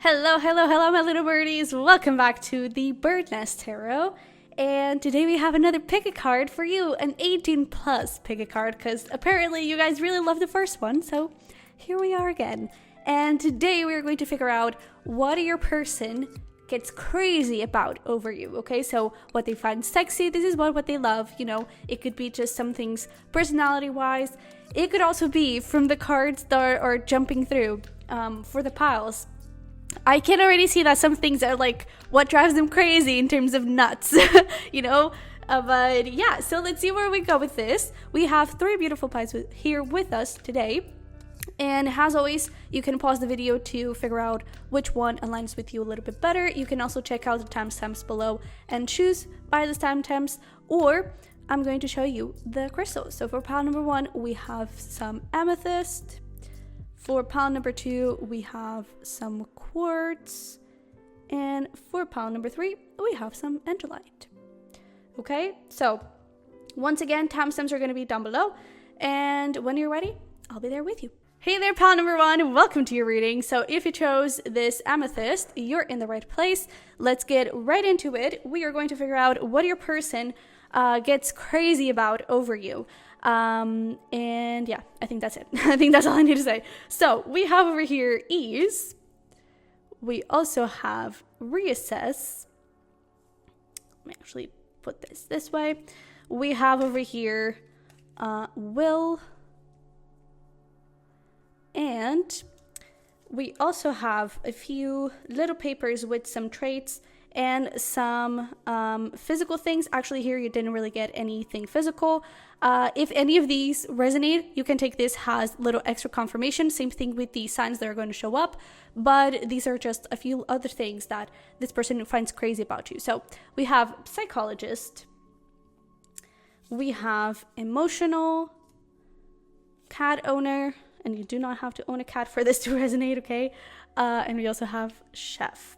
Hello, hello, hello, my little birdies. Welcome back to the Bird Nest Tarot. And today we have another pick a card for you, an 18 plus pick a card, because apparently you guys really loved the first one. So here we are again. And today we're going to figure out what your person gets crazy about over you. Okay, so what they find sexy, this is what they love. You know, it could be just some things personality wise. It could also be from the cards that are jumping through for the piles. I can already see that some things are like what drives them crazy in terms of nuts, you know? But yeah, so let's see where we go with this. We have three beautiful pies here with us today. And as always, you can pause the video to figure out which one aligns with you a little bit better. You can also check out the timestamps below and choose by the timestamps, or I'm going to show you the crystals. So for pile number 1, we have some amethyst. For pile number 2, we have some quartz. And for pile number 3, we have some androlite. Okay, so once again, timestamps are going to be down below. And when you're ready, I'll be there with you. Hey there, pile number 1. Welcome to your reading. So if you chose this amethyst, you're in the right place. Let's get right into it. We are going to figure out what your person gets crazy about over you. And yeah, I think that's it. I think that's all I need to say. So we have over here ease. We also have reassess. Let me actually put this way. We have over here will. And we also have a few little papers with some traits and some physical things. Actually, here you didn't really get anything physical. If any of these resonate, you can take this as little extra confirmation. Same thing with the signs that are going to show up. But these are just a few other things that this person finds crazy about you. So we have psychologist. We have emotional, cat owner. And you do not have to own a cat for this to resonate, okay? And we also have chef.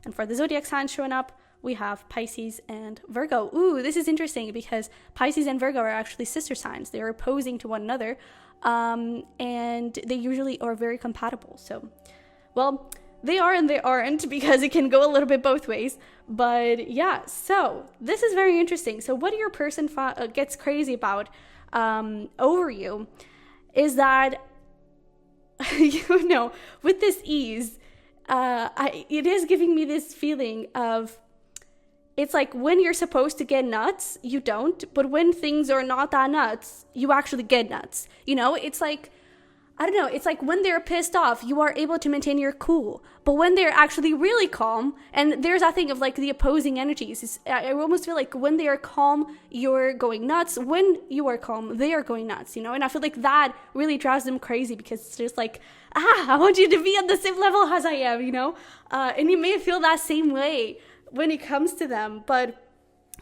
And for the zodiac signs showing up, we have Pisces and Virgo. Ooh, this is interesting because Pisces and Virgo are actually sister signs. They are opposing to one another, and they usually are very compatible. So, well, they are and they aren't because it can go a little bit both ways. But yeah, so this is very interesting. So what your person gets crazy about over you is that, you know, with this ease, it is giving me this feeling of, it's like when you're supposed to get nuts, you don't, but when things are not that nuts, you actually get nuts. You know, it's like, I don't know, it's like when they're pissed off, you are able to maintain your cool, but when they're actually really calm, and there's that thing of like the opposing energies, I almost feel like when they are calm, you're going nuts. When you are calm, they are going nuts, you know? And I feel like that really drives them crazy because it's just like, I want you to be on the same level as I am, you know? And you may feel that same way when it comes to them, but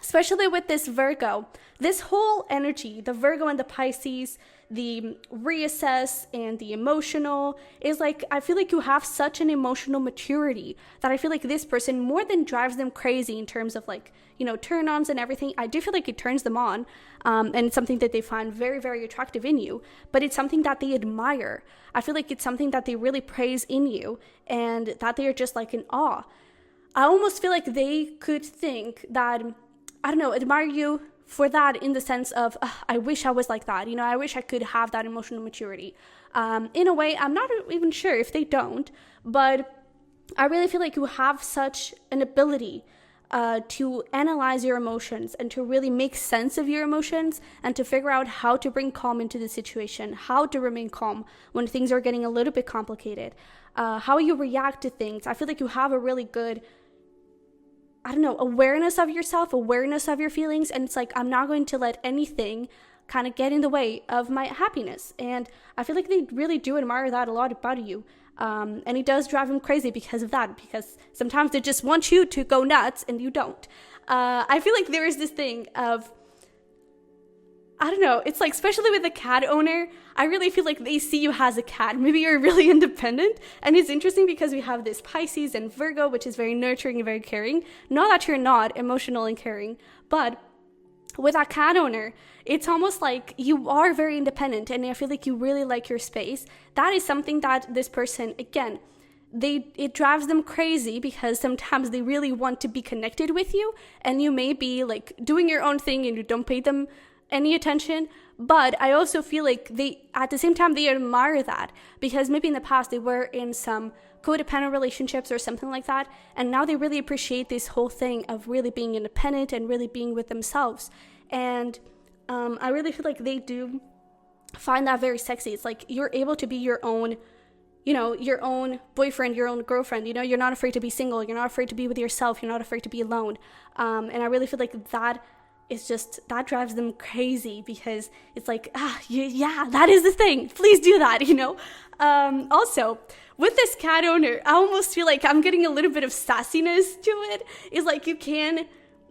especially with this Virgo, this whole energy, the Virgo and the Pisces, the reassess and the emotional, is like, I feel like you have such an emotional maturity that I feel like this person more than drives them crazy in terms of like, you know, turn-ons and everything. I do feel like it turns them on, and it's something that they find very, very attractive in you, but it's something that they admire. I feel like it's something that they really praise in you and that they are just like in awe. I almost feel like they could think that, I don't know, admire you for that in the sense of, I wish I was like that. You know, I wish I could have that emotional maturity. In a way, I'm not even sure if they don't, but I really feel like you have such an ability to analyze your emotions and to really make sense of your emotions and to figure out how to bring calm into the situation, how to remain calm when things are getting a little bit complicated, how you react to things. I feel like you have a really good, I don't know, awareness of yourself, awareness of your feelings. And it's like, I'm not going to let anything kind of get in the way of my happiness. And I feel like they really do admire that a lot about you. And it does drive them crazy because of that, because sometimes they just want you to go nuts and you don't. I feel like there is this thing of, I don't know, it's like, especially with a cat owner, I really feel like they see you as a cat. Maybe you're really independent. And it's interesting because we have this Pisces and Virgo, which is very nurturing and very caring. Not that you're not emotional and caring, but with a cat owner, it's almost like you are very independent and I feel like you really like your space. That is something that this person, again, it drives them crazy because sometimes they really want to be connected with you, and you may be like doing your own thing and you don't pay them any attention. But I also feel like at the same time, they admire that because maybe in the past they were in some codependent relationships or something like that, and now they really appreciate this whole thing of really being independent and really being with themselves. And I really feel like they do find that very sexy. It's like you're able to be your own, your own boyfriend, your own girlfriend. You're not afraid to be single. You're not afraid to be with yourself. You're not afraid to be alone. And I really feel like that drives them crazy because it's like, yeah, that is the thing. Please do that, Also, with this cat owner, I almost feel like I'm getting a little bit of sassiness to it. It's like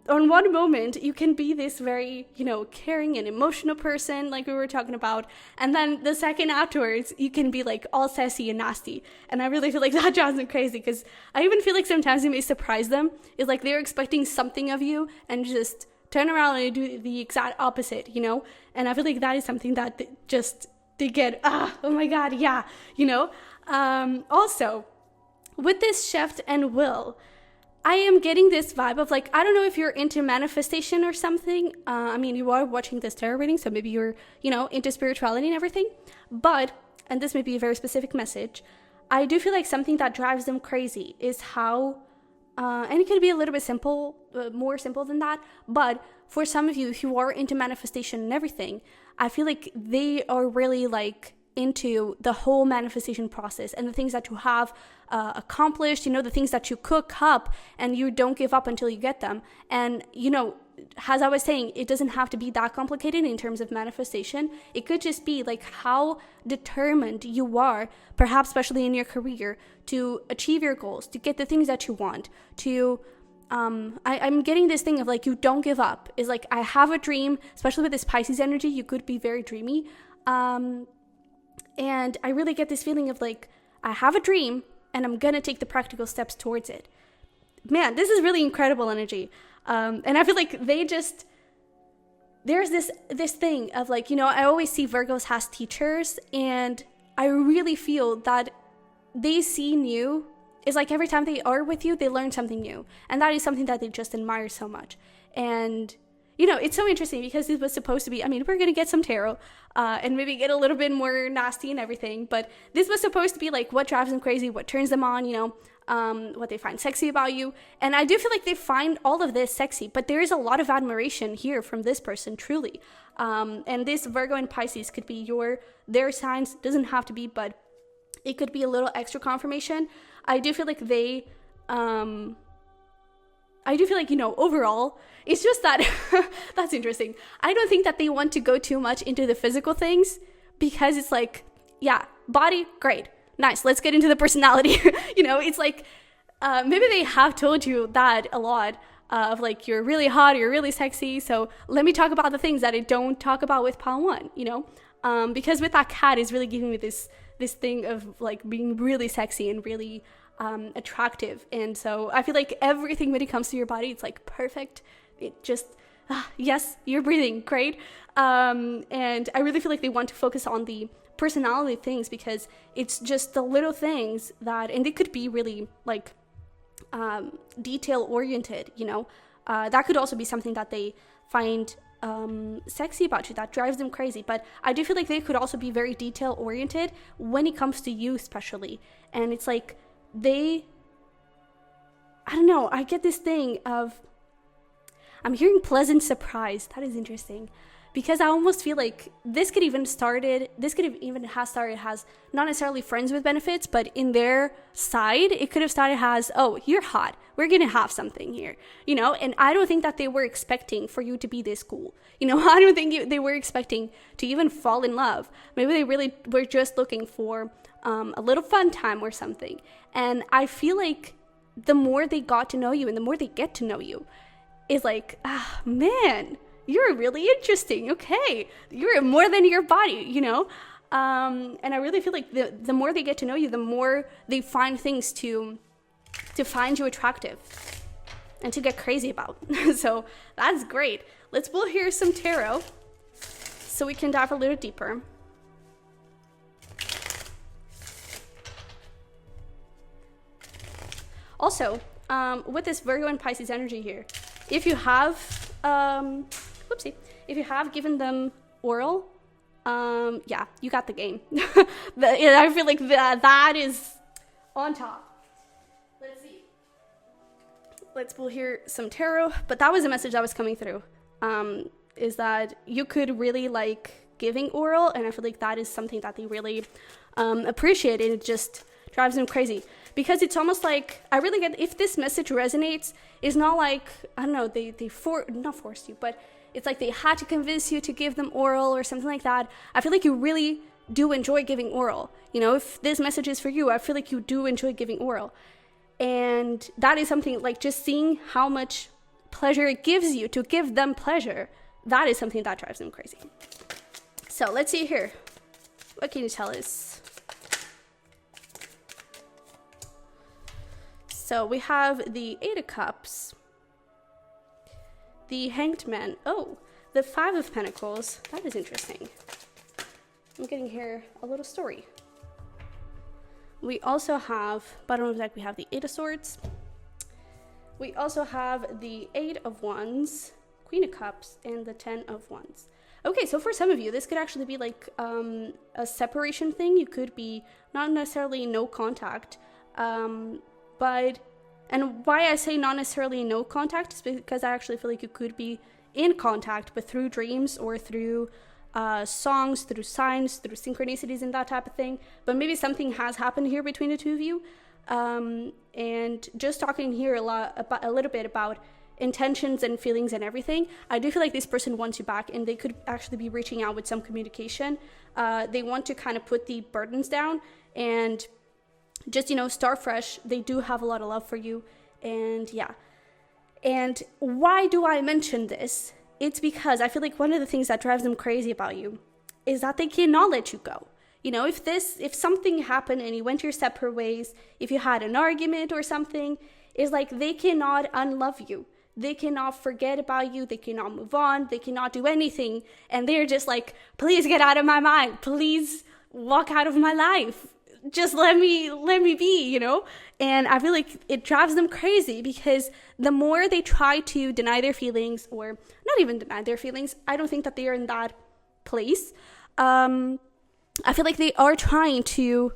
on one moment, you can be this very, caring and emotional person like we were talking about. And then the second afterwards, you can be like all sassy and nasty. And I really feel like that drives them crazy because I even feel like sometimes you may surprise them. It's like they're expecting something of you and just turn around and do the exact opposite, And I feel like that is something that they get, oh my God, yeah, Also, with this Chef and Will, I am getting this vibe of like, I don't know if you're into manifestation or something. You are watching this tarot reading, so maybe you're, into spirituality and everything. But, and this may be a very specific message, I do feel like something that drives them crazy is how, and it could be a little bit simple, more simple than that. But for some of you who are into manifestation and everything, I feel like they are really like into the whole manifestation process and the things that you have accomplished, the things that you cook up and you don't give up until you get them. And, as I was saying, it doesn't have to be that complicated in terms of manifestation. It could just be like how determined you are, perhaps especially in your career, to achieve your goals, to get the things that you want, to I'm getting this thing of like, you don't give up. Is like, I have a dream, especially with this Pisces energy, you could be very dreamy. And I really get this feeling of like, I have a dream and I'm going to take the practical steps towards it. Man, this is really incredible energy. And I feel like there's this thing of like, I always see Virgos as teachers, and I really feel that they see new. It's like every time they are with you, they learn something new. And that is something that they just admire so much. And, it's so interesting because it was supposed to be, we're going to get some tarot and maybe get a little bit more nasty and everything. But this was supposed to be like what drives them crazy, what turns them on, what they find sexy about you. And I do feel like they find all of this sexy, but there is a lot of admiration here from this person, truly. And this Virgo and Pisces could be their signs. Doesn't have to be, but it could be a little extra confirmation. I do feel like overall, it's just that, that's interesting. I don't think that they want to go too much into the physical things because it's like, yeah, body, great, nice, let's get into the personality. It's like, maybe they have told you that a lot of like, you're really hot, you're really sexy. So let me talk about the things that I don't talk about with pile one, because with that cat is really giving me this thing of like being really sexy and really attractive. And so I feel like everything when it comes to your body, it's like perfect. It just, yes, you're breathing, great. And I really feel like they want to focus on the personality things because it's just the little things that, and they could be really like detail oriented, that could also be something that they find sexy about you, that drives them crazy. But I do feel like they could also be very detail oriented when it comes to you especially. And it's like I don't know, I get this thing of, I'm hearing pleasant surprise. That is interesting because I almost feel like this could even have started as not necessarily friends with benefits, but in their side, it could have started as, oh, you're hot, we're gonna have something here, and I don't think that they were expecting for you to be this cool. I don't think they were expecting to even fall in love. Maybe they really were just looking for a little fun time or something. And I feel like the more they got to know you and the more they get to know you is like, man, you're really interesting. Okay, you're more than your body, and I really feel like the more they get to know you, the more they find things to find you attractive and to get crazy about. So that's great. Let's pull here some tarot so we can dive a little deeper. Also, with this Virgo and Pisces energy here, if you have, if you have given them oral, yeah, you got the game. I feel like that is on top. Let's see. Let's pull here some tarot. But that was a message that was coming through. Is that you could really like giving oral, and I feel like that is something that they really appreciate, and it just drives them crazy. Because it's almost like, I really get, if this message resonates, it's not like, I don't know, they not forced you, but it's like they had to convince you to give them oral or something like that. I feel like you really do enjoy giving oral. You know, if this message is for you, I feel like you do enjoy giving oral. And that is something like just seeing how much pleasure it gives you to give them pleasure. That is something that drives them crazy. So let's see here. What can you tell us? So we have the Eight of Cups, the Hanged Man. Oh, the Five of Pentacles. That is interesting. I'm getting here a little story. We also have, bottom of the deck, we have the Eight of Swords. We also have the Eight of Wands, Queen of Cups, and the Ten of Wands. Okay, so for some of you, this could actually be like a separation thing. You could be not necessarily no contact, but, and why I say not necessarily no contact is because I actually feel like you could be in contact, but through dreams or through songs, through signs, through synchronicities and that type of thing. But maybe something has happened here between the two of you. And just talking here a little bit about intentions and feelings and everything, I do feel like this person wants you back, and they could actually be reaching out with some communication. They want to kind of put the burdens down and just, you know, start fresh. They do have a lot of love for you. And yeah. And why do I mention this? It's because I feel like one of the things that drives them crazy about you is that they cannot let you go. You know, if something happened and you went your separate ways, if you had an argument or something, it's like they cannot unlove you. They cannot forget about you. They cannot move on. They cannot do anything. And they're just like, please get out of my mind. Please walk out of my life. Just let me be, you know? And I feel like it drives them crazy because the more they try to deny their feelings, or not even deny their feelings, I don't think that they are in that place. I feel like they are trying to,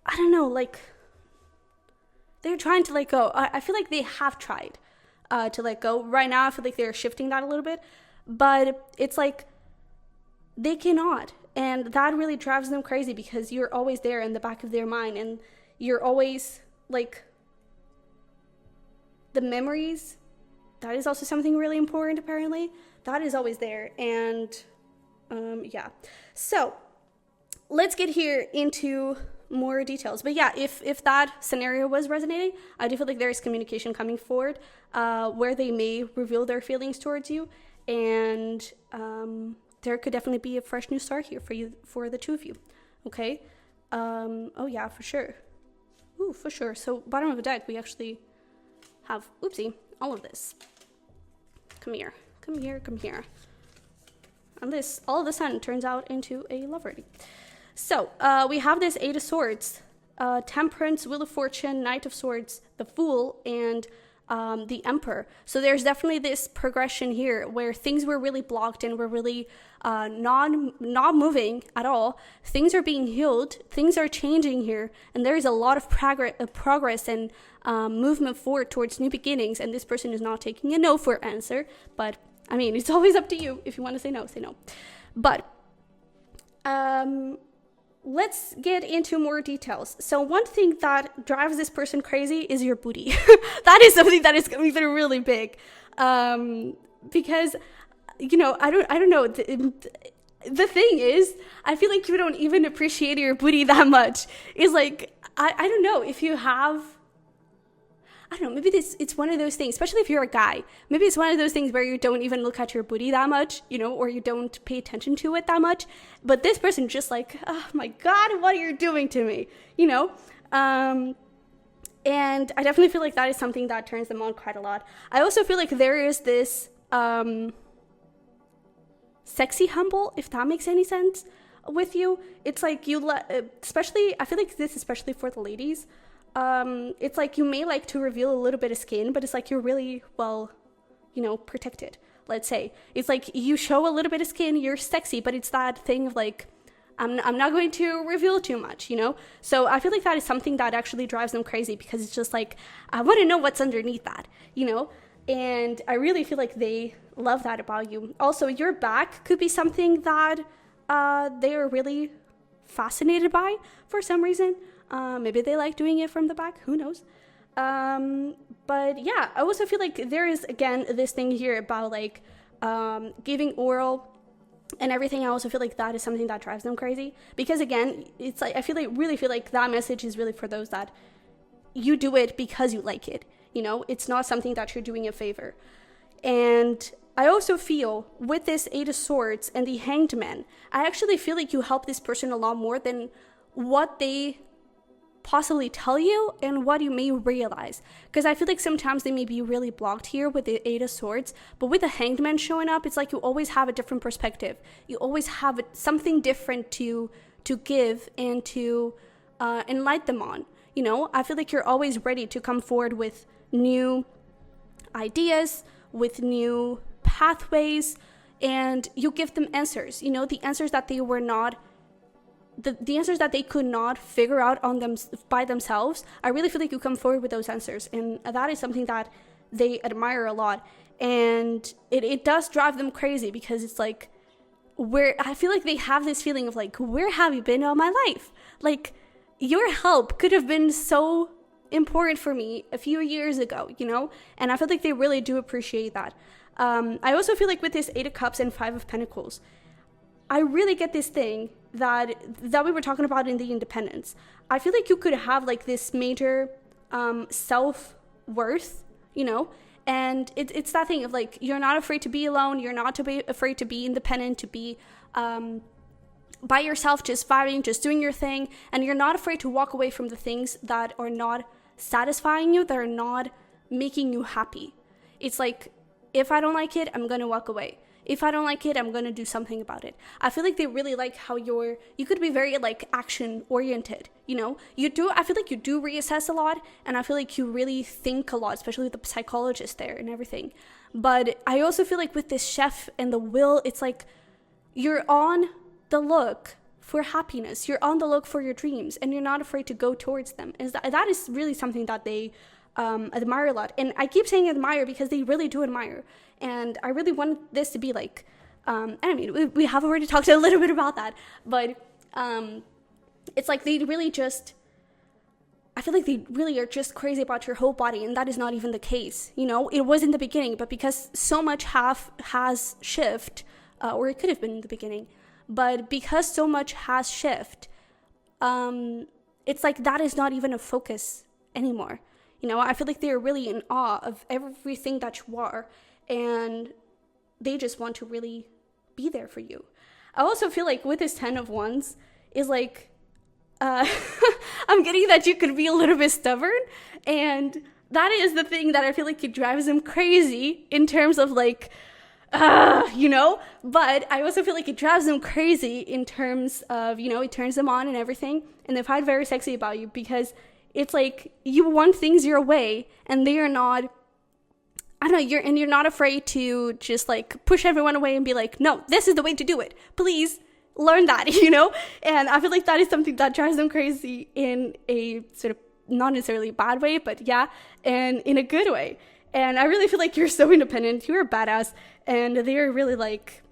I don't know, like, they're trying to let go. I feel like they have tried to let go. Right now, I feel like they're shifting that a little bit. But it's like, they cannot. And that really drives them crazy because you're always there in the back of their mind. And you're always, like, the memories, that is also something really important, apparently. That is always there. And, yeah. So, let's get here into more details. But yeah, if that scenario was resonating, I do feel like there is communication coming forward where they may reveal their feelings towards you. And there could definitely be a fresh new start here for the two of you. Okay? Oh yeah, for sure. Ooh, for sure. So bottom of the deck, we actually have, all of this. Come here. And this, all of a sudden, turns out into a love reading. So, we have this Eight of Swords, Temperance, Wheel of Fortune, Knight of Swords, the Fool, and the Emperor. So there's definitely this progression here where things were really blocked and were really not moving at all. Things are being healed. Things are changing here. And there is a lot of progress and movement forward towards new beginnings. And this person is not taking a no for an answer. But, I mean, it's always up to you. If you want to say no, say no. But, let's get into more details. So one thing that drives this person crazy is your booty. That is something that is coming through really big. Because, you know, I don't know. The thing is, I feel like you don't even appreciate your booty that much. It's like, I don't know, if you have, I don't know, maybe it's one of those things, especially if you're a guy. Maybe it's one of those things where you don't even look at your booty that much, you know, or you don't pay attention to it that much. But this person just like, oh my God, what are you doing to me? You know? And I definitely feel like that is something that turns them on quite a lot. I also feel like there is this sexy humble, if that makes any sense with you. It's like especially, I feel like this, especially for the ladies, it's like you may like to reveal a little bit of skin, but it's like you're really well, protected. Let's say it's like you show a little bit of skin, you're sexy, but it's that thing of like, I'm not going to reveal too much, So I feel like that is something that actually drives them crazy, because it's just like, I want to know what's underneath that, And I really feel like they love that about you. Also, your back could be something that they are really fascinated by for some reason. Maybe they like doing it from the back. Who knows? But yeah, I also feel like there is, again, this thing here about like giving oral and everything. I also feel like that is something that drives them crazy, because again, it's like, I really feel like that message is really for those that you do it because you like it. It's not something that you're doing a favor. And I also feel with this Eight of Swords and the Hanged Man, I actually feel like you help this person a lot more than what they possibly tell you and what you may realize. Because I feel like sometimes they may be really blocked here with the Eight of Swords, but with the Hanged Man showing up, it's like you always have a different perspective. You always have something different to give and to enlighten them on. I feel like you're always ready to come forward with new ideas, with new pathways, and you give them answers, the answers that they were not, the answers that they could not figure out on them by themselves. I really feel like you come forward with those answers, and that is something that they admire a lot. And it does drive them crazy, because it's like, I feel like they have this feeling of like, where have you been all my life? Like, your help could have been so important for me a few years ago, And I feel like they really do appreciate that. I also feel like with this Eight of Cups and Five of Pentacles, I really get this thing that we were talking about in the Independence. I feel like you could have like this major self-worth, and it's that thing of like, you're not afraid to be alone, you're not afraid to be independent, to be by yourself, just vibing, just doing your thing, and you're not afraid to walk away from the things that are not satisfying you, that are not making you happy. It's like, if I don't like it, I'm gonna walk away. If I don't like it, I'm gonna do something about it. I feel like they really like how you could be very like action oriented, I feel like you do reassess a lot, and I feel like you really think a lot, especially with the psychologist there and everything. But I also feel like with this Chef and the Will, it's like you're on the look for happiness, you're on the look for your dreams, and you're not afraid to go towards them. And that is really something that they admire a lot. And I keep saying admire because they really do admire. And I really want this to be like, we have already talked a little bit about that, but it's like they really just, I feel like they really are just crazy about your whole body, and that is not even the case. It was in the beginning, but because so much has shifted, or it could have been in the beginning, but because so much has shifted, it's like that is not even a focus anymore. I feel like they're really in awe of everything that you are, and they just want to really be there for you. I also feel like with this 10 of Wands is like, I'm getting that you could be a little bit stubborn, and that is the thing that I feel like it drives them crazy in terms of like, but I also feel like it drives them crazy in terms of, it turns them on and everything, and they find very sexy about you, because it's like you want things your way, and they are not, you're not afraid to just like push everyone away and be like, no, this is the way to do it. Please learn that, And I feel like that is something that drives them crazy in a sort of not necessarily bad way, but yeah, and in a good way. And I really feel like you're so independent, you're a badass, and they're really like,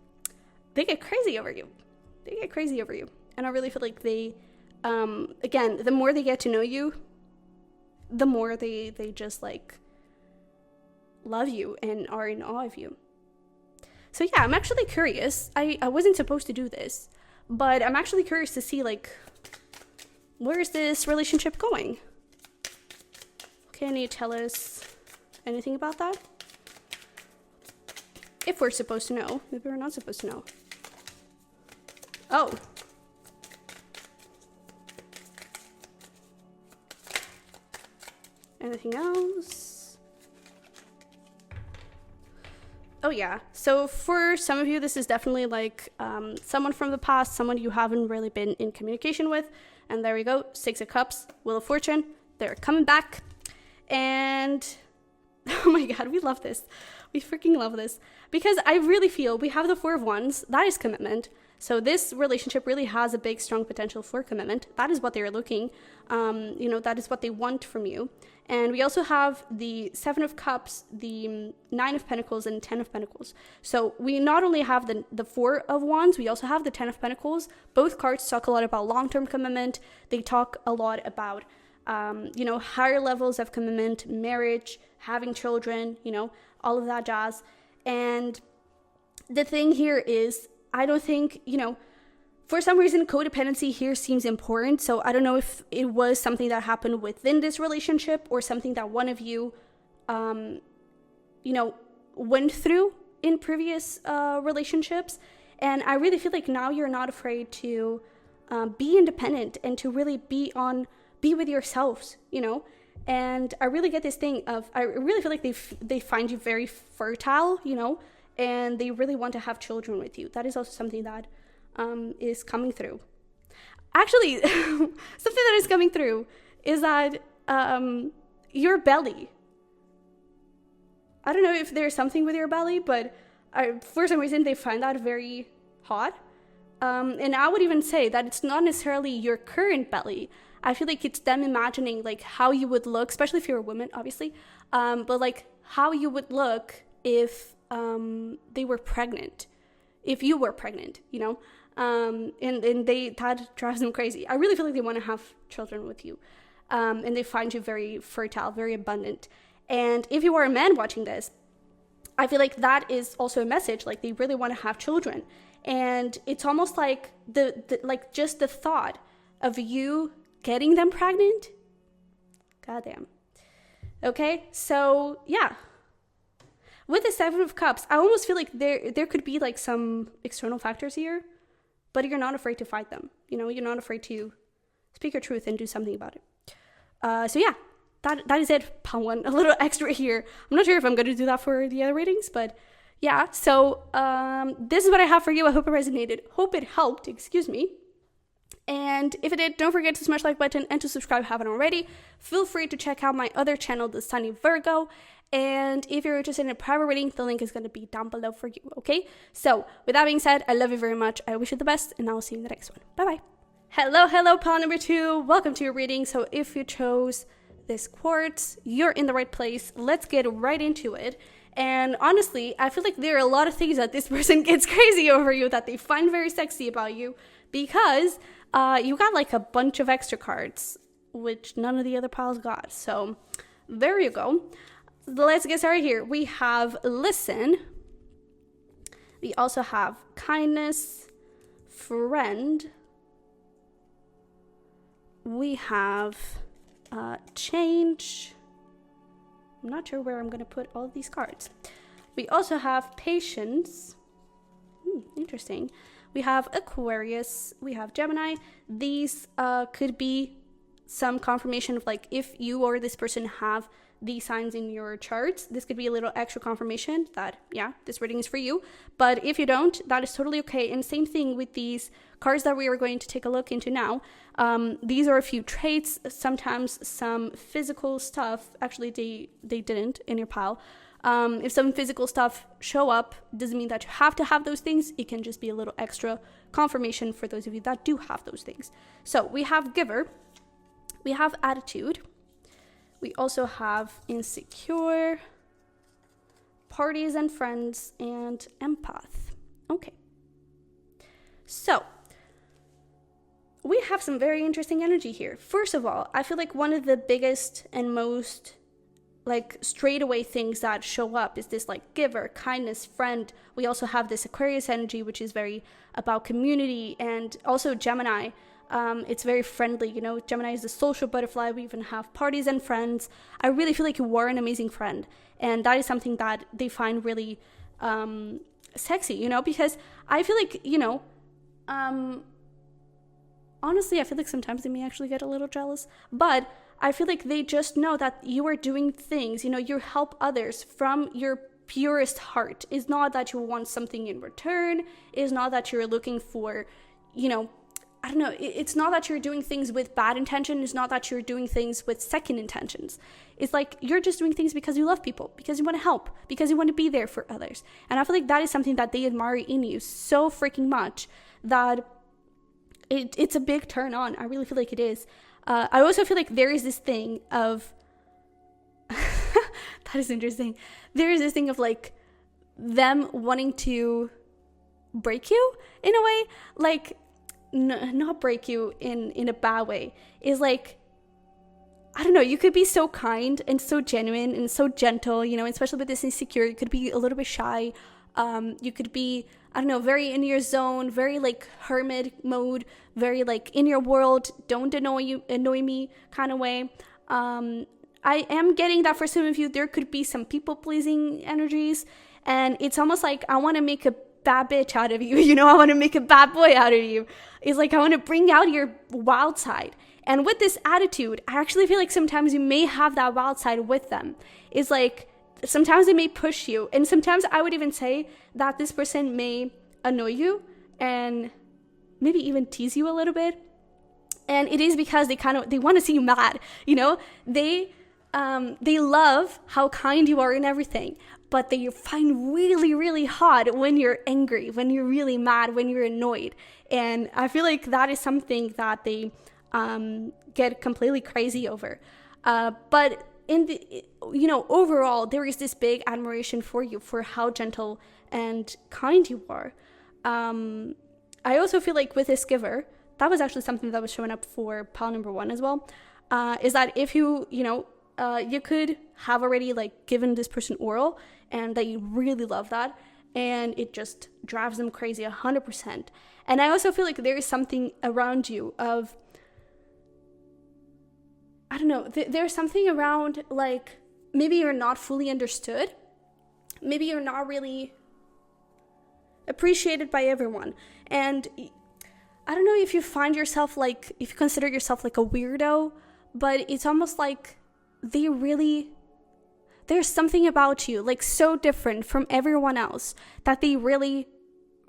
they get crazy over you. And I really feel like they, again, the more they get to know you, the more they just like love you and are in awe of you. So yeah, I'm actually curious. I wasn't supposed to do this, but I'm actually curious to see like, where is this relationship going? Can you tell us anything about that? If we're supposed to know. Maybe we're not supposed to know. Oh. Anything else? Oh yeah, so for some of you, this is definitely like someone from the past, someone you haven't really been in communication with. And there we go, Six of Cups, Wheel of Fortune, They're coming back. And oh my God, we love this. We freaking love this. Because I really feel we have the Four of Wands. That is commitment. So this relationship really has a big, strong potential for commitment. That is what they're looking. That is what they want from you. And we also have the Seven of Cups, the Nine of Pentacles, and 10 of Pentacles. So we not only have the Four of Wands, we also have the 10 of Pentacles. Both cards talk a lot about long-term commitment. They talk a lot about, higher levels of commitment, marriage, having children, all of that jazz. And the thing here is, I don't think, for some reason, codependency here seems important. So I don't know if it was something that happened within this relationship or something that one of you, went through in previous relationships. And I really feel like now you're not afraid to be independent and to really be with yourselves, And I really get this thing of, I really feel like they find you very fertile, and they really want to have children with you. That is also something that is coming through. Actually, something that is coming through is that your belly. I don't know if there's something with your belly, but for some reason they find that very hot. And I would even say that it's not necessarily your current belly. I feel like it's them imagining like how you would look, especially if you're a woman, obviously, but like how you would look if they were pregnant, if you were pregnant, and that drives them crazy. I really feel like they want to have children with you, and they find you very fertile, very abundant. And if you are a man watching this, I feel like that is also a message, like they really want to have children. And it's almost like just the thought of you getting them pregnant. Goddamn. Okay, so yeah. With the Seven of Cups, I almost feel like there could be like some external factors here, but you're not afraid to fight them. You're not afraid to speak your truth and do something about it. So yeah, that is it. Pound one, a little extra here. I'm not sure if I'm going to do that for the other readings, but yeah. So this is what I have for you. I hope it resonated. Hope it helped. Excuse me. And if it did, don't forget to smash the like button and to subscribe if you haven't already. Feel free to check out my other channel, the Sunny Virgo. And if you're interested in a private reading, the link is going to be down below for you, okay? So, with that being said, I love you very much. I wish you the best, and I'll see you in the next one. Bye-bye. Hello, pile number 2. Welcome to your reading. So, if you chose this quartz, you're in the right place. Let's get right into it. And honestly, I feel like there are a lot of things that this person gets crazy over you, that they find very sexy about you, because you got like a bunch of extra cards, which none of the other piles got. So, there you go. Let's get started here. We have listen. We also have kindness, friend. We have change. I'm not sure where I'm going to put all of these cards. We also have patience. Interesting. We have Aquarius. We have Gemini. These could be some confirmation of like if you or this person have these signs in your charts. This could be a little extra confirmation that, yeah, this reading is for you. But if you don't, that is totally okay. And same thing with these cards that we are going to take a look into now. These are a few traits, sometimes some physical stuff. Actually, they didn't in your pile. If some physical stuff show up, doesn't mean that you have to have those things. It can just be a little extra confirmation for those of you that do have those things. So we have giver. We have attitude. We also have insecure, parties and friends, and empath. Okay. So, we have some very interesting energy here. First of all, I feel like one of the biggest and most like straightaway things that show up is this like giver, kindness, friend. We also have this Aquarius energy, which is very about community, and also Gemini. It's very friendly, Gemini is the social butterfly. We even have parties and friends. I really feel like you are an amazing friend, and that is something that they find really sexy, because I feel like, honestly, I feel like sometimes they may actually get a little jealous, but I feel like they just know that you are doing things, you help others from your purest heart. It's not that you want something in return. It's not that you're looking for, I don't know, it's not that you're doing things with bad intention. It's not that you're doing things with second intentions. It's like you're just doing things because you love people, because you want to help, because you want to be there for others. And I feel like that is something that they admire in you so freaking much that it's a big turn on. I really feel like it is. I also feel like there is this thing of, that is interesting. There is this thing of like them wanting to break you in a way, like, not break you in a bad way. Is like, I don't know, you could be so kind and so genuine and so gentle, you know, especially with this insecure. You could be a little bit shy. You could be, I don't know, very in your zone, very like hermit mode, very like in your world, don't annoy me kind of way. I am getting that for some of you, there could be some people pleasing energies, and it's almost like I want to make a bad bitch out of you, you know, I want to make a bad boy out of you. It's like I want to bring out your wild side. And with this attitude, I actually feel like sometimes you may have that wild side with them. It's like sometimes they may push you, and sometimes I would even say that this person may annoy you and maybe even tease you a little bit. And it is because they want to see you mad, you know. They love how kind you are and everything, but they find really, really hot when you're angry, when you're really mad, when you're annoyed. And I feel like that is something that they get completely crazy over. But in the, you know, overall, there is this big admiration for you, for how gentle and kind you are. I also feel like with this giver, that was actually something that was showing up for pile number 1 as well, is that if you could have already like given this person oral and that you really love that, and it just drives them crazy 100%. And I also feel like there is something around you of, I don't know, there's something around like maybe you're not fully understood, maybe you're not really appreciated by everyone. And I don't know if you find yourself like, if you consider yourself like a weirdo, but it's almost like there's something about you like so different from everyone else that they really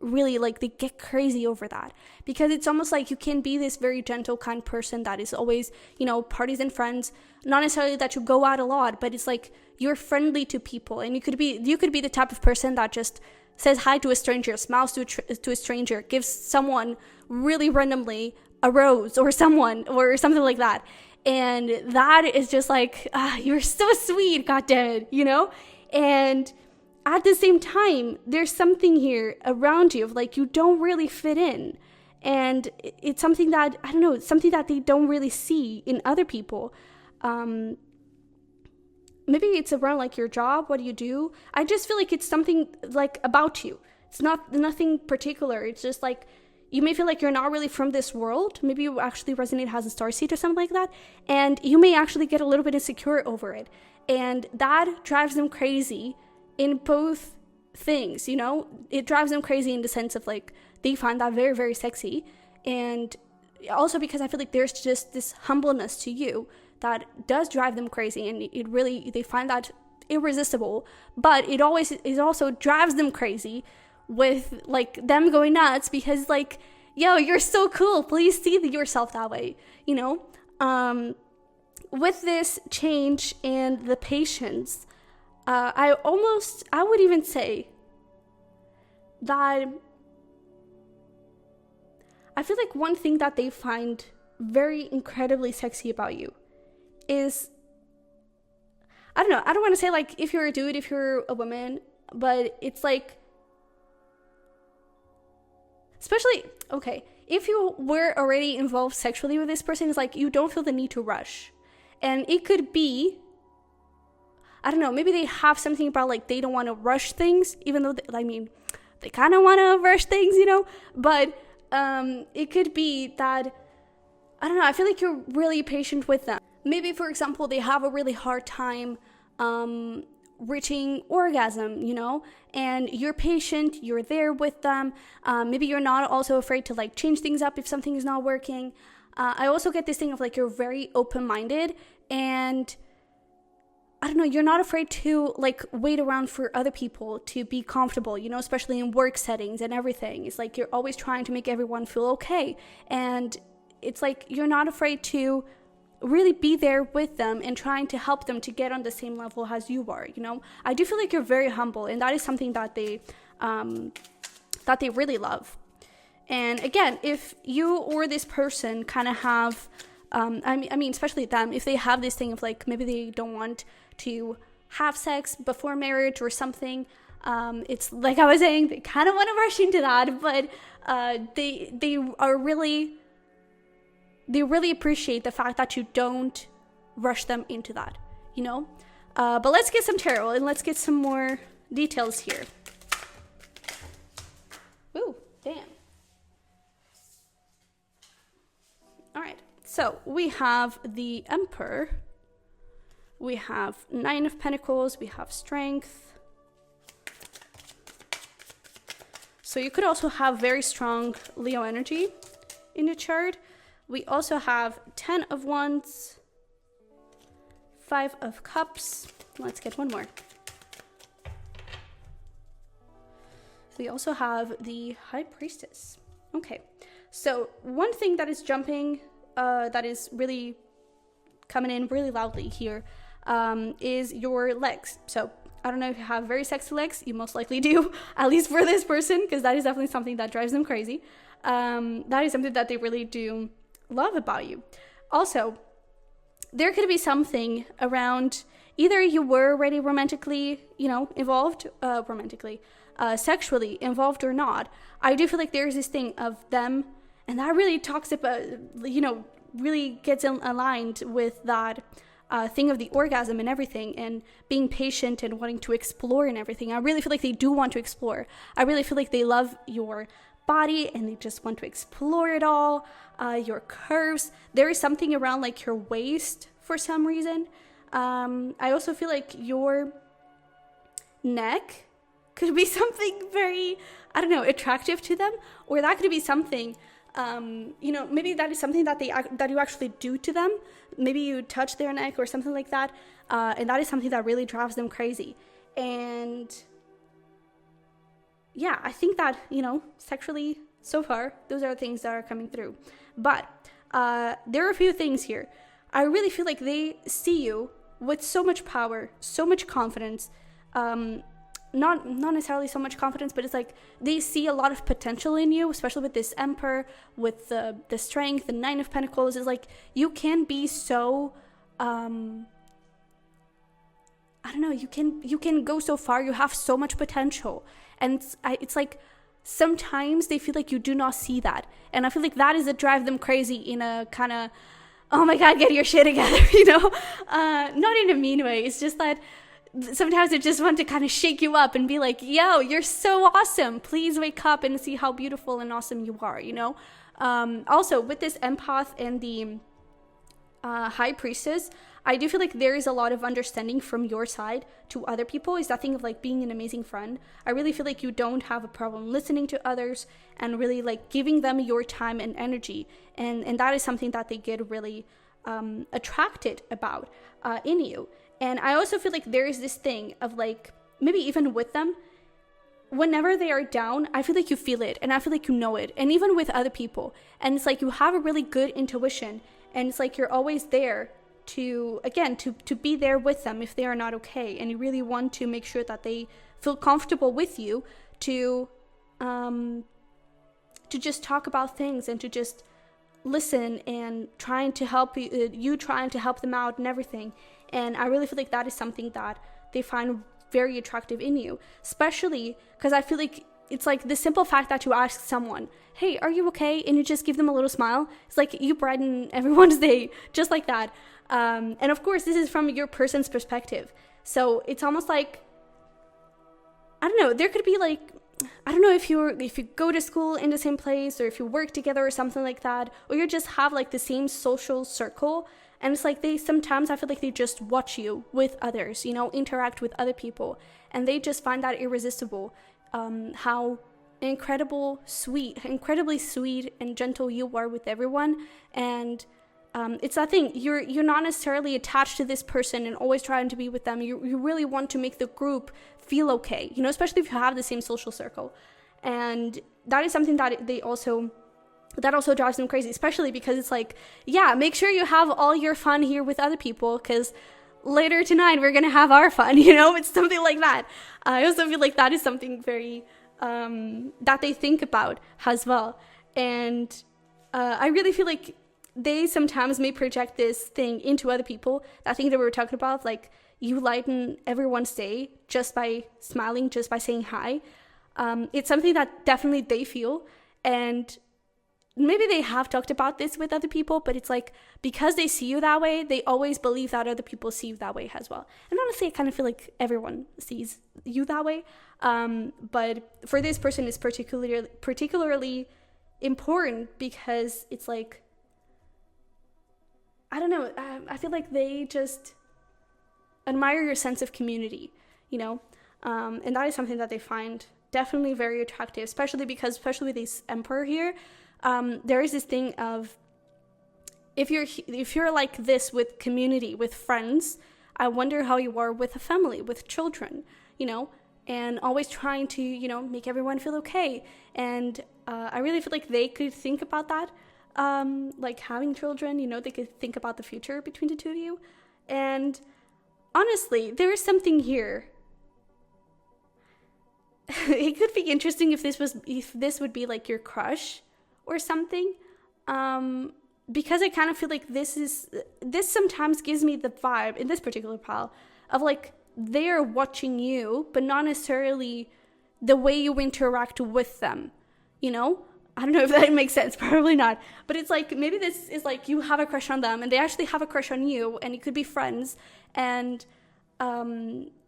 like, they get crazy over that, because it's almost like you can be this very gentle, kind person that is always, you know, parties and friends, not necessarily that you go out a lot, but it's like you're friendly to people, and you could be the type of person that just says hi to a stranger, smiles to a stranger, gives someone really randomly a rose or something like that. And that is just like, you're so sweet, goddammit, you know? And at the same time, there's something here around you of like, you don't really fit in. And it's something that, I don't know, something that they don't really see in other people. Maybe it's around like your job, what do you do? I just feel like it's something like about you. It's nothing particular. It's just like, you may feel like you're not really from this world. Maybe you actually resonate as a starseed or something like that. And you may actually get a little bit insecure over it. And that drives them crazy in both things, you know? It drives them crazy in the sense of like, they find that very, very sexy. And also because I feel like there's just this humbleness to you that does drive them crazy. And they find that irresistible. But it also drives them crazy with like them going nuts because like, yo, you're so cool, please see yourself that way, you know. With this change and the patience, I would even say that I feel like one thing that they find very incredibly sexy about you is, I don't know, I don't want to say like if you're a dude, if you're a woman, but it's like, especially, okay, if you were already involved sexually with this person, it's like you don't feel the need to rush. And it could be, I don't know, maybe they have something about like they don't want to rush things, even though, they kind of want to rush things, you know? But it could be that, I don't know, I feel like you're really patient with them. Maybe, for example, they have a really hard time reaching orgasm, you know, and you're patient, you're there with them. Maybe you're not also afraid to like change things up if something is not working. I also get this thing of like you're very open-minded, and I don't know, you're not afraid to like wait around for other people to be comfortable, you know, especially in work settings and everything. It's like you're always trying to make everyone feel okay. And it's like you're not afraid to really be there with them and trying to help them to get on the same level as you are, you know. I do feel like you're very humble, and that is something that they really love. And again, if you or this person kind of have I mean, especially them, if they have this thing of like maybe they don't want to have sex before marriage or something, it's like I was saying, they kind of want to rush into that, but they really appreciate the fact that you don't rush them into that, you know. But let's get some tarot and let's get some more details here. Ooh, damn. All right. So we have the Emperor, we have Nine of Pentacles, we have Strength. So you could also have very strong Leo energy in the chart. We also have 10 of Wands, 5 of Cups. Let's get one more. We also have the High Priestess. Okay, so one thing that is jumping that is really coming in really loudly here is your legs. So I don't know if you have very sexy legs. You most likely do, at least for this person, because that is definitely something that drives them crazy. That is something that they really do love about you. Also, there could be something around either you were already romantically, you know, involved, sexually involved or not. I do feel like there's this thing of them. And that really talks about, you know, really gets aligned with that thing of the orgasm and everything, and being patient and wanting to explore and everything. I really feel like they do want to explore. I really feel like they love your body and they just want to explore it all, your curves. There is something around like your waist for some reason. I also feel like your neck could be something very, I don't know, attractive to them, or that could be something you know, maybe that is something that you actually do to them. Maybe you touch their neck or something like that, and that is something that really drives them crazy. And yeah, I think that, you know, sexually so far, those are things that are coming through. But there are a few things here. I really feel like they see you with so much power, so much confidence. Not necessarily so much confidence, but it's like they see a lot of potential in you, especially with this Emperor, with the Strength, the Nine of Pentacles. Is like you can be so I don't know, you can go so far. You have so much potential, and it's like sometimes they feel like you do not see that, and I feel like that is a drive them crazy in a kind of, oh my god, get your shit together, you know, not in a mean way. It's just that sometimes I just want to kind of shake you up and be like, yo, you're so awesome. Please wake up and see how beautiful and awesome you are, you know? Also, with this empath and the High Priestess, I do feel like there is a lot of understanding from your side to other people. Is that thing of like being an amazing friend. I really feel like you don't have a problem listening to others and really like giving them your time and energy. And that is something that they get really attracted about in you. And I also feel like there is this thing of like, maybe even with them, whenever they are down, I feel like you feel it and I feel like you know it. And even with other people. And it's like you have a really good intuition. And it's like you're always there to, again, to be there with them if they are not okay. And you really want to make sure that they feel comfortable with you to just talk about things and to just listen and trying to help you trying to help them out and everything. And I really feel like that is something that they find very attractive in you, especially because I feel like it's like the simple fact that you ask someone, hey, are you okay? And you just give them a little smile. It's like you brighten everyone's day just like that. And of course, this is from your person's perspective. So it's almost like, I don't know, there could be like, I don't know if you go to school in the same place or if you work together or something like that, or you just have like the same social circle. And it's like sometimes I feel like they just watch you with others, you know, interact with other people. And they just find that irresistible, how incredibly sweet and gentle you are with everyone. And it's that thing. You're not necessarily attached to this person and always trying to be with them. You really want to make the group feel okay, you know, especially if you have the same social circle. And that is something that that also drives them crazy, especially because it's like, yeah, make sure you have all your fun here with other people, because later tonight we're gonna have our fun, you know. It's something like that. I also feel like that is something very that they think about as well. And I really feel like they sometimes may project this thing into other people, that thing that we were talking about, like you lighten everyone's day just by smiling, just by saying hi. It's something that definitely they feel, and maybe they have talked about this with other people, but it's like, because they see you that way, they always believe that other people see you that way as well. And honestly, I kind of feel like everyone sees you that way. But for this person, it's particularly important, because it's like, I don't know, I feel like they just admire your sense of community, you know? And that is something that they find definitely very attractive, especially with this emperor here. There is this thing of, if you're like this with community, with friends, I wonder how you are with a family, with children, you know, and always trying to, you know, make everyone feel okay. And I really feel like they could think about that, like having children, you know, they could think about the future between the two of you. And honestly, there is something here. It could be interesting if this would be like your crush or something, because I kind of feel like this sometimes gives me the vibe in this particular pile of like, they're watching you, but not necessarily the way you interact with them, you know? I don't know if that makes sense, probably not, but it's like, maybe this is like, you have a crush on them and they actually have a crush on you, and you could be friends, and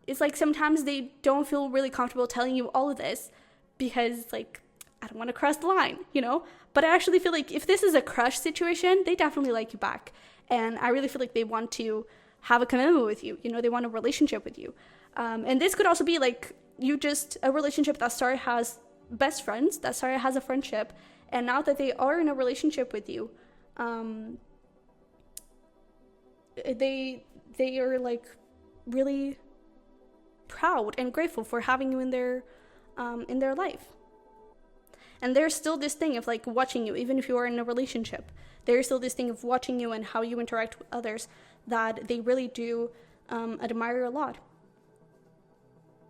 it's like, sometimes they don't feel really comfortable telling you all of this, because like, I don't want to cross the line, you know? But I actually feel like if this is a crush situation, they definitely like you back. And I really feel like they want to have a commitment with you. You know, they want a relationship with you. And this could also be like, a relationship that started as best friends, that started as a friendship. And now that they are in a relationship with you, they are like really proud and grateful for having you in their life. And there's still this thing of like watching you, even if you are in a relationship, there's still this thing of watching you and how you interact with others that they really do admire a lot.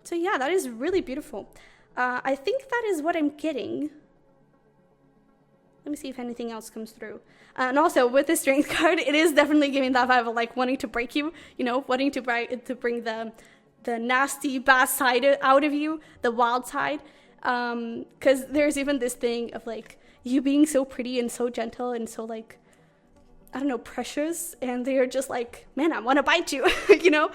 So yeah, that is really beautiful. I think that is what I'm getting. Let me see if anything else comes through. And also with the strength card, it is definitely giving that vibe of like wanting to break you, you know, wanting to bring the nasty bad side out of you, the wild side. Because there's even this thing of like you being so pretty and so gentle and so like, I don't know, precious, and they're just like, man, I want to bite you. You know,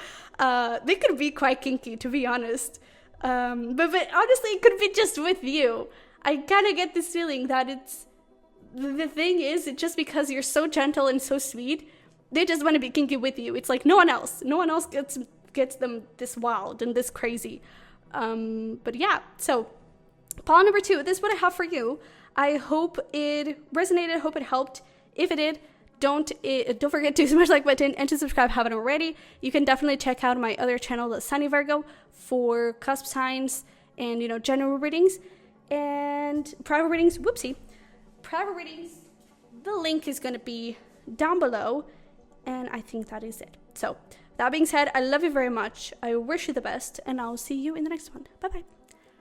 they could be quite kinky, to be honest, but honestly, it could be just with you. I kind of get this feeling that it's the thing is, it's just because you're so gentle and so sweet, they just want to be kinky with you. It's like no one else gets them this wild and this crazy. But yeah, so pile number 2, this is what I have for you. I hope it resonated. Hope it helped. If it did, don't forget to smash the like button and to subscribe if you haven't already. You can definitely check out my other channel, the Sunny Virgo, for cusp signs and, you know, general readings and private readings. Private readings. The link is going to be down below, and I think that is it. So that being said, I love you very much. I wish you the best, and I'll see you in the next one. Bye bye.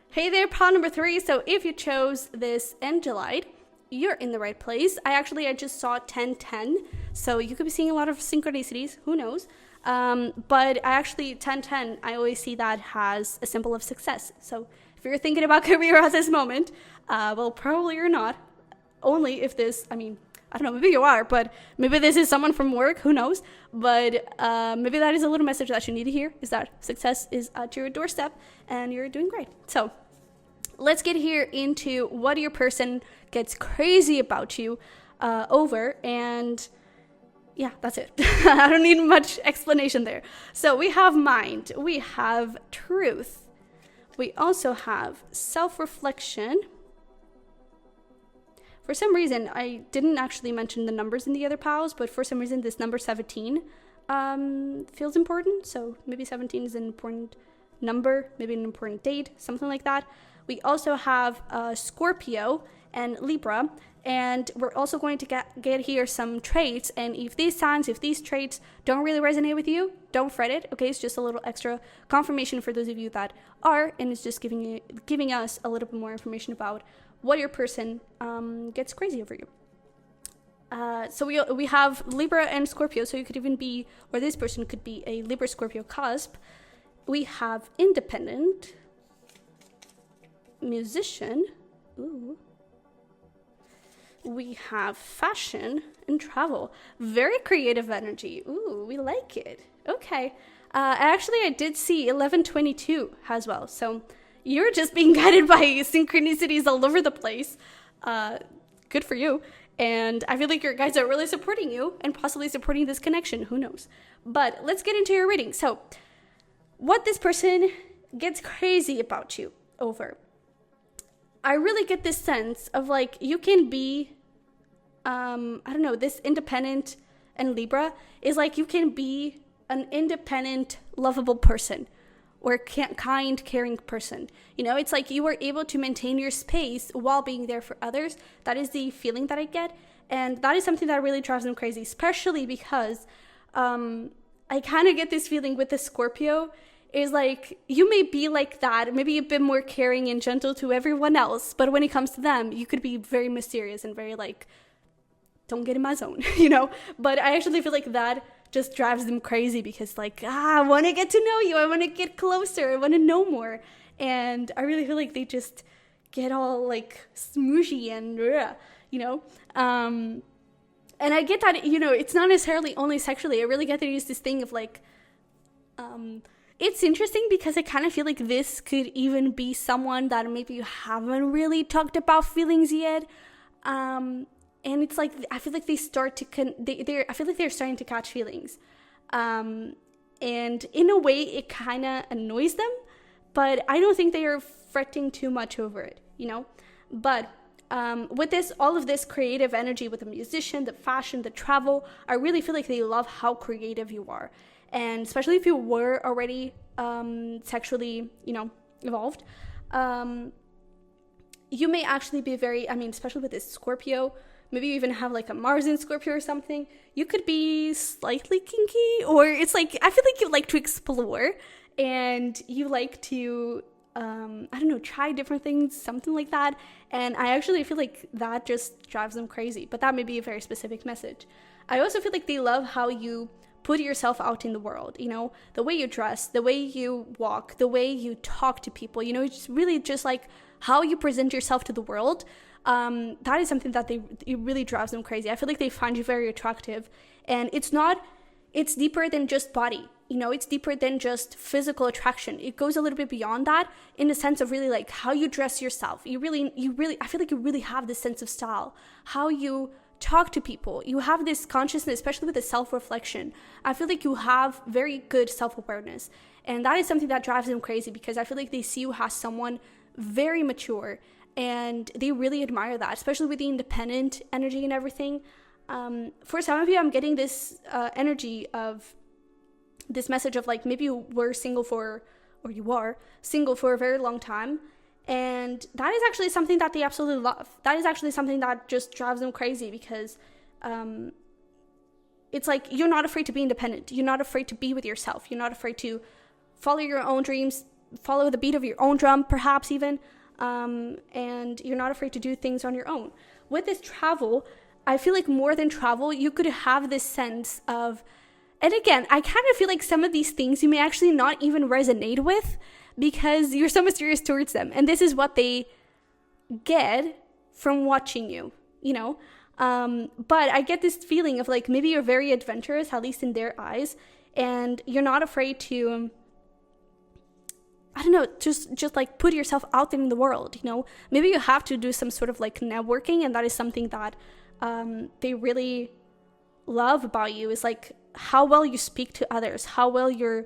Hey there, pile number 3. So if you chose this Angelite, you're in the right place. I just saw 1010, so you could be seeing a lot of synchronicities, who knows. But 1010, I always see that as a symbol of success. So if you're thinking about career at this moment, well, probably you're not. Only if this, I don't know, maybe you are, but maybe this is someone from work, who knows. But maybe that is a little message that you need to hear, is that success is at your doorstep and you're doing great. So let's get here into what your person gets crazy about you over, and yeah, that's it. I don't need much explanation there. So we have mind, we have truth, we also have self-reflection, For some reason, I didn't actually mention the numbers in the other piles, but for some reason, this number 17 feels important. So maybe 17 is an important number, maybe an important date, something like that. We also have Scorpio and Libra, and we're also going to get here some traits. And if these signs, if these traits don't really resonate with you, don't fret it. Okay, it's just a little extra confirmation for those of you that are, and it's just giving us a little bit more information about what your person gets crazy over you. So we have Libra and Scorpio, so you could even be, or this person could be a Libra-Scorpio cusp. We have independent, musician, ooh. We have fashion and travel. Very creative energy. Ooh, we like it. Okay. Actually, I did see 1122 as well. So you're just being guided by synchronicities all over the place. Good for you. And I feel like your guides are really supporting you and possibly supporting this connection. Who knows? But let's get into your reading. So what this person gets crazy about you over. I really get this sense of like you can be, I don't know, this independent and Libra is like you can be an independent, lovable person or kind, caring person. You know, it's like you are able to maintain your space while being there for others. That is the feeling that I get. And that is something that really drives them crazy, especially because I kind of get this feeling with the Scorpio is like, you may be like that, maybe a bit more caring and gentle to everyone else, but when it comes to them, you could be very mysterious and very like, don't get in my zone, you know? But I actually feel like that just drives them crazy because like, I want to get to know you, I want to get closer, I want to know more. And I really feel like they just get all like smooshy and, you know? And I get that, you know, it's not necessarily only sexually. I really get that it's this thing of like, it's interesting because I kind of feel like this could even be someone that maybe you haven't really talked about feelings yet. And it's like, I feel like they start to, I feel like they're starting to catch feelings. And in a way, it kind of annoys them, but I don't think they are fretting too much over it, you know? But with this, all of this creative energy with the musician, the fashion, the travel, I really feel like they love how creative you are. And especially if you were already sexually, you know, evolved, you may actually be very, I mean, especially with this Scorpio, maybe you even have like a Mars in Scorpio or something, you could be slightly kinky, or it's like, I feel like you like to explore and you like to, I don't know, try different things, something like that. And I actually feel like that just drives them crazy, but that may be a very specific message. I also feel like they love how you put yourself out in the world, you know, the way you dress, the way you walk, the way you talk to people, you know, it's really just like how you present yourself to the world. That is something that it really drives them crazy. I feel like they find you very attractive, and it's deeper than just body, you know, it's deeper than just physical attraction. It goes a little bit beyond that in the sense of really like how you dress yourself. You really, I feel like you really have this sense of style, how you talk to people. You have this consciousness, especially with the self-reflection. I feel like you have very good self-awareness, and that is something that drives them crazy because I feel like they see you as someone very mature, and they really admire that, especially with the independent energy and everything. For some of you, I'm getting this energy of this message of like maybe you were single for, or you are single for a very long time. And that is actually something that they absolutely love. That is actually something that just drives them crazy because it's like you're not afraid to be independent. You're not afraid to be with yourself. You're not afraid to follow your own dreams, follow the beat of your own drum, perhaps even. And you're not afraid to do things on your own. With this travel, I feel like more than travel, you could have this sense of, and again, I kind of feel like some of these things you may actually not even resonate with, because you're so mysterious towards them. And this is what they get from watching you, you know? But I get this feeling of like, maybe you're very adventurous, at least in their eyes, and you're not afraid to, I don't know, just like put yourself out there in the world, you know? Maybe you have to do some sort of like networking, and that is something that they really love about you, is like how well you speak to others, how well you're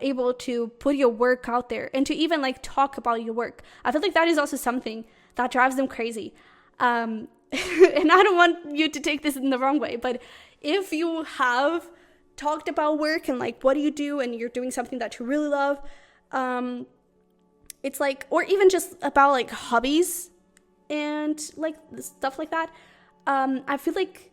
able to put your work out there, and to even like talk about your work. I feel like that is also something that drives them crazy. and I don't want you to take this in the wrong way, but if you have talked about work and like what do you do and you're doing something that you really love, it's like, or even just about like hobbies and like stuff like that, I feel like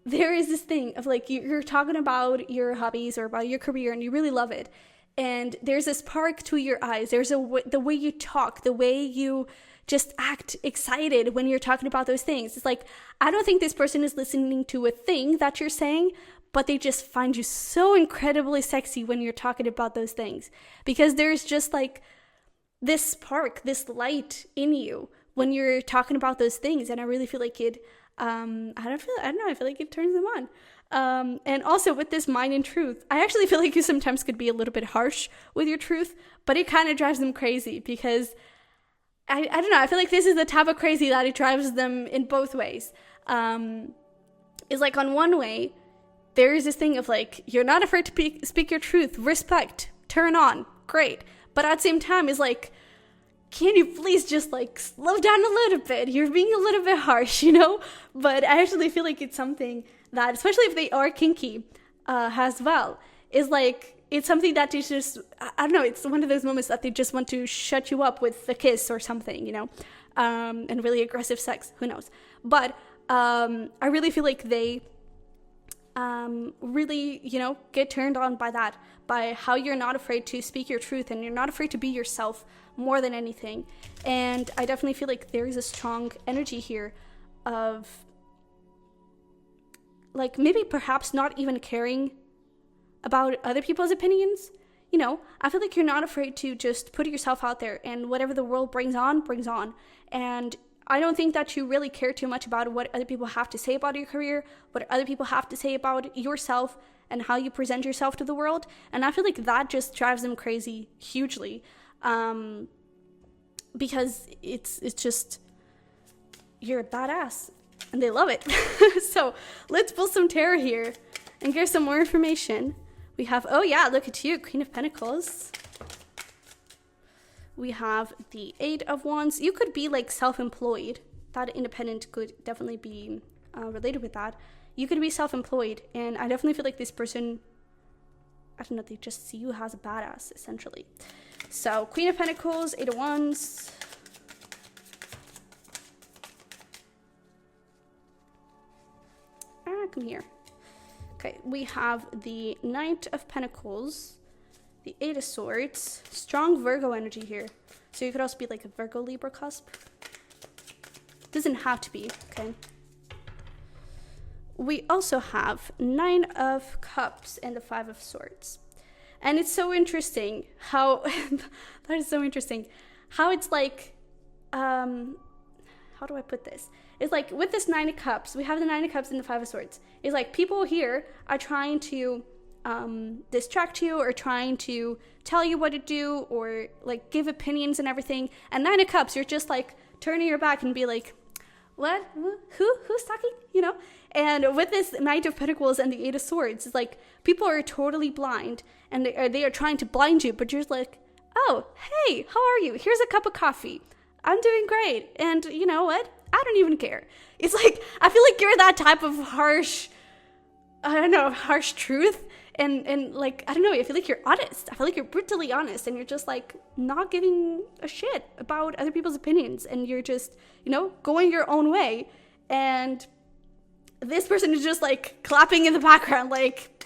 there is this thing of like you're talking about your hobbies or about your career and you really love it, and there's a spark to your eyes, there's the way you talk, the way you just act excited when you're talking about those things. It's like, I don't think this person is listening to a thing that you're saying, but they just find you so incredibly sexy when you're talking about those things, because there's just like this spark, this light in you when you're talking about those things. And I really feel like it, I feel like it turns them on. And also with this mind and truth, I actually feel like you sometimes could be a little bit harsh with your truth, but it kind of drives them crazy, because I don't know, I feel like this is the type of crazy that it drives them in both ways. It's like, on one way, there is this thing of like, you're not afraid to speak your truth, respect, turn on, great. But at the same time, it's like, can you please just like slow down a little bit? You're being a little bit harsh, you know? But I actually feel like it's something that, especially if they are kinky as well, is like, it's something that they just, I don't know, it's one of those moments that they just want to shut you up with a kiss or something, you know? And really aggressive sex, who knows? But I really feel like they really, you know, get turned on by that, by how you're not afraid to speak your truth and you're not afraid to be yourself more than anything. And I definitely feel like there is a strong energy here of like, maybe perhaps not even caring about other people's opinions. You know, I feel like you're not afraid to just put yourself out there, and whatever the world brings on. And I don't think that you really care too much about what other people have to say about your career, what other people have to say about yourself and how you present yourself to the world. And I feel like that just drives them crazy hugely, because it's just, you're a badass and they love it. So let's pull some tarot here and get some more information. We have, oh yeah, look at you, Queen of Pentacles. We have the Eight of Wands. You could be like self-employed. That independent could definitely be related with that. You could be self-employed, and I definitely feel like this person, I don't know, they just see you as a badass, essentially. So, Queen of Pentacles, Eight of Wands. Come here. Okay, we have the Knight of Pentacles, the Eight of Swords, strong Virgo energy here. So you could also be like a Virgo Libra cusp. Doesn't have to be, okay? We also have Nine of Cups and the Five of Swords. And it's so interesting how, that is so interesting, how it's like, how do I put this? It's like, with this Nine of Cups, we have the Nine of Cups and the Five of Swords. It's like, people here are trying to distract you, or trying to tell you what to do, or like give opinions and everything. And Nine of Cups, you're just like turning your back and be like, what? Who's talking? You know? And with this Knight of Pentacles and the Eight of Swords, it's like, people are totally blind, and they are trying to blind you, but you're just like, oh, hey, how are you? Here's a cup of coffee. I'm doing great. And you know what? I don't even care. It's like, I feel like you're that type of harsh, I don't know, harsh truth. And like, I don't know, I feel like you're honest. I feel like you're brutally honest, and you're just like not giving a shit about other people's opinions. And you're just, you know, going your own way. And this person is just like clapping in the background, like,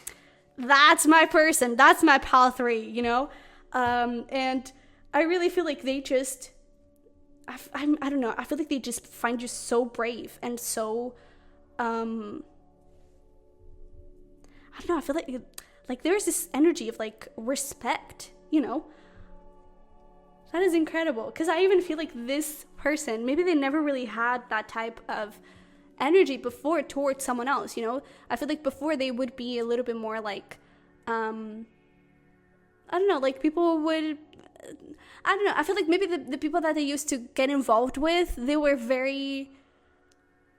that's my person. That's my pal 3, you know? And I really feel like they just, I don't know, I feel like they just find you so brave and so, I don't know, I feel like there's this energy of like respect, you know? That is incredible, because I even feel like this person, maybe they never really had that type of energy before towards someone else, you know? I feel like before they would be a little bit more like, I don't know, like people would, I don't know, I feel like maybe the people that they used to get involved with, they were very,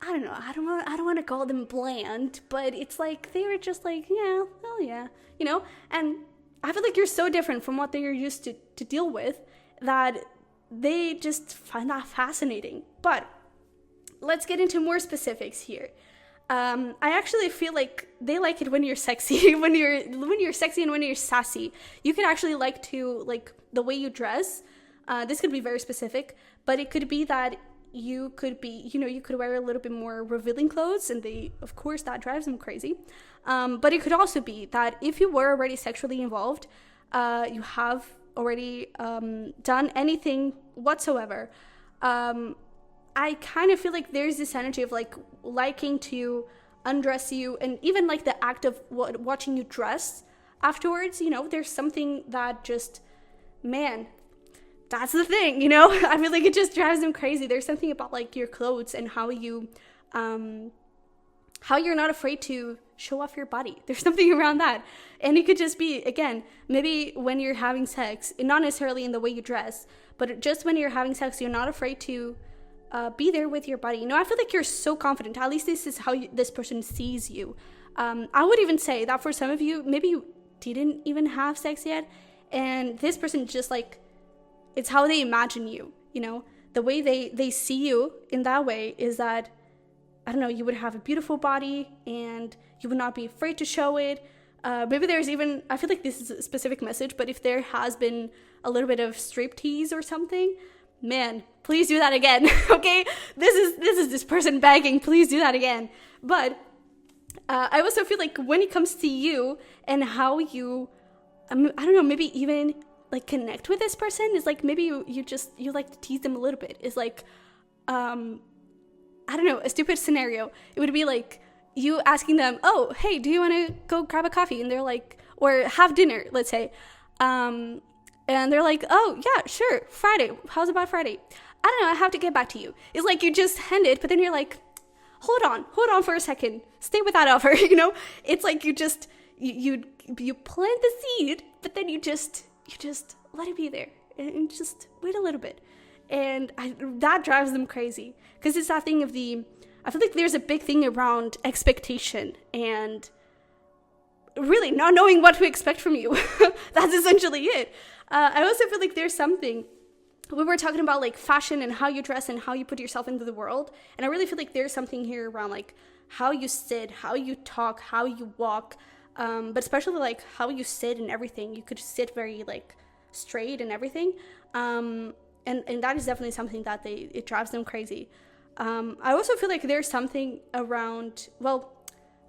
I don't know, I don't want to call them bland, but it's like they were just like, yeah, well, yeah, you know? And I feel like you're so different from what they're used to deal with, that they just find that fascinating. But let's get into more specifics here. I actually feel like they like it when you're sexy, when you're sexy and when you're sassy. You could actually like to like the way you dress. This could be very specific, but it could be that you could be, you could wear a little bit more revealing clothes, and of course, that drives them crazy. But it could also be that if you were already sexually involved, you have already done anything whatsoever. I kind of feel like there's this energy of like liking to undress you, and even like the act of watching you dress afterwards, there's something that just, man, that's the thing, I feel like it just drives them crazy. There's something about like your clothes and how you're not afraid to show off your body. There's something around that. And it could just be, again, maybe when you're having sex, and not necessarily in the way you dress, but just when you're having sex, you're not afraid to be there with your body. I feel like you're so confident. At least this is how this person sees you. I would even say that for some of you, maybe you didn't even have sex yet, and this person just like, it's how they imagine you, the way they see you in that way is that, I don't know, you would have a beautiful body and you would not be afraid to show it. Maybe there's even, I feel like this is a specific message, but if there has been a little bit of striptease or something, man, please do that again. Okay, this is this person begging, please do that again. But I also feel like when it comes to you and how you, I don't know, maybe even like connect with this person, is like maybe you like to tease them a little bit. Is like, I don't know, a stupid scenario. It would be like you asking them, oh, hey, do you want to go grab a coffee? And they're like, or have dinner, let's say. And they're like, oh, yeah, sure, Friday. How's about Friday? I don't know, I have to get back to you. It's like you just hand it, but then you're like, hold on for a second. Stay with that offer, It's like you just, you plant the seed, but then you just let it be there and just wait a little bit. And that drives them crazy, because it's that thing of I feel like there's a big thing around expectation and really not knowing what to expect from you. That's essentially it. I also feel like there's something, we were talking about like fashion and how you dress and how you put yourself into the world. And I really feel like there's something here around like how you sit, how you talk, how you walk, but especially like how you sit and everything. You could sit very like straight and everything. And that is definitely something that it drives them crazy. I also feel like there's something around, well,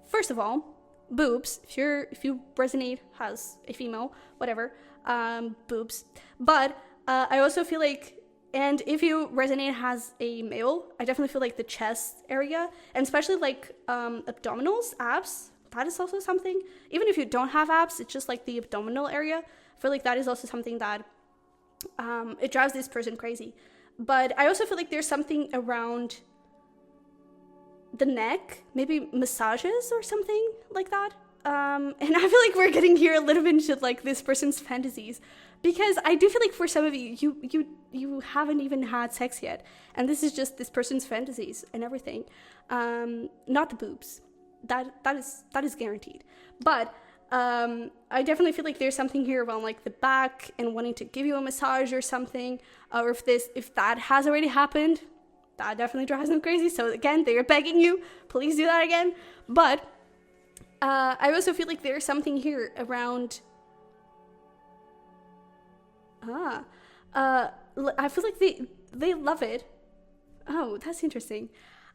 first of all, boobs. If you resonate as a female, whatever, boobs. But I also feel like, and if you resonate as a male, I definitely feel like the chest area, and especially like abdominals, abs, that is also something. Even if you don't have abs, it's just like the abdominal area. I feel like that is also something that it drives this person crazy. But I also feel like there's something around the neck, maybe massages or something like that. And I feel like we're getting here a little bit into like this person's fantasies, because I do feel like for some of you haven't even had sex yet, and this is just this person's fantasies and everything. Not the boobs, that is guaranteed. But I definitely feel like there's something here around like the back and wanting to give you a massage or something, or if that has already happened, that definitely drives them crazy. So again, they're begging you, please do that again. But I also feel like there's something here around I feel like they love it. Oh, that's interesting.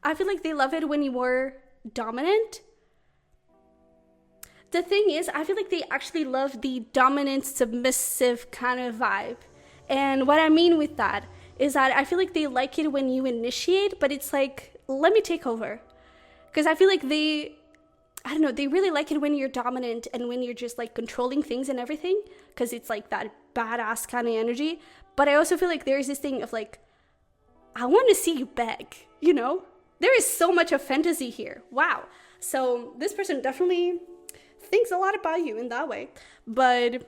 I feel like they love it when you are dominant. The thing is, I feel like they actually love the dominant, submissive kind of vibe. And what I mean with that is that I feel like they like it when you initiate, but it's like, let me take over. Because I feel like they really like it when you're dominant and when you're just like controlling things and everything, because it's like that badass kind of energy. But I also feel like there's this thing of like, I want to see you beg, There is so much of fantasy here. Wow. So this person definitely thinks a lot about you in that way. But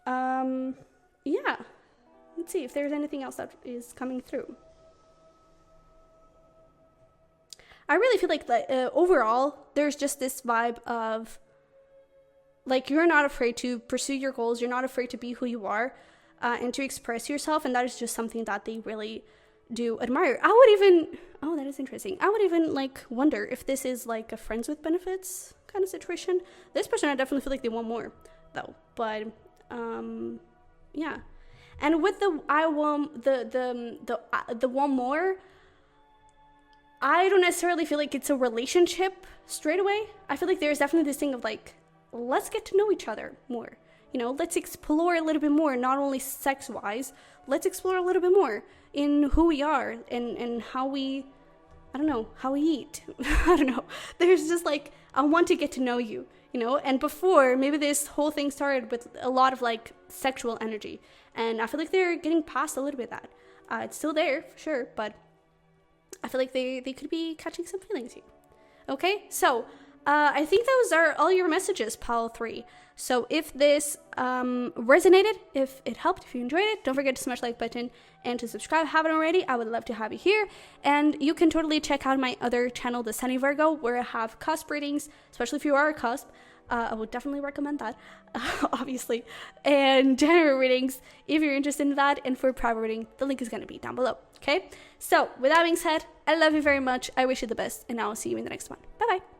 yeah, let's see if there's anything else that is coming through. I really feel like overall there's just this vibe of like, you're not afraid to pursue your goals, you're not afraid to be who you are, and to express yourself, and that is just something that they really do admire. I would even, oh, that is interesting. I would even like wonder if this is like a friends with benefits kind of situation. This person, I definitely feel like they want more though, but yeah. And with the I want the one more, I don't necessarily feel like it's a relationship straight away. I feel like there's definitely this thing of like, let's get to know each other more. You know, let's explore a little bit more, not only sex wise, let's explore a little bit more in who we are and how we, I don't know, how we eat. I don't know. There's just like, I want to get to know you, you know? And before, maybe this whole thing started with a lot of like sexual energy. And I feel like they're getting past a little bit of that. It's still there, for sure, but I feel like they could be catching some feelings here. Okay, so I think those are all your messages, pile 3. So if this resonated, if it helped, if you enjoyed it, don't forget to smash the like button and to subscribe. Haven't already, I would love to have you here. And you can totally check out my other channel, the Sunny Virgo, where I have cusp readings, especially if you are a cusp. I would definitely recommend that, obviously. And general readings, if you're interested in that. And for private reading, the link is going to be down below. Okay? So, with that being said, I love you very much. I wish you the best. And I will see you in the next one. Bye-bye.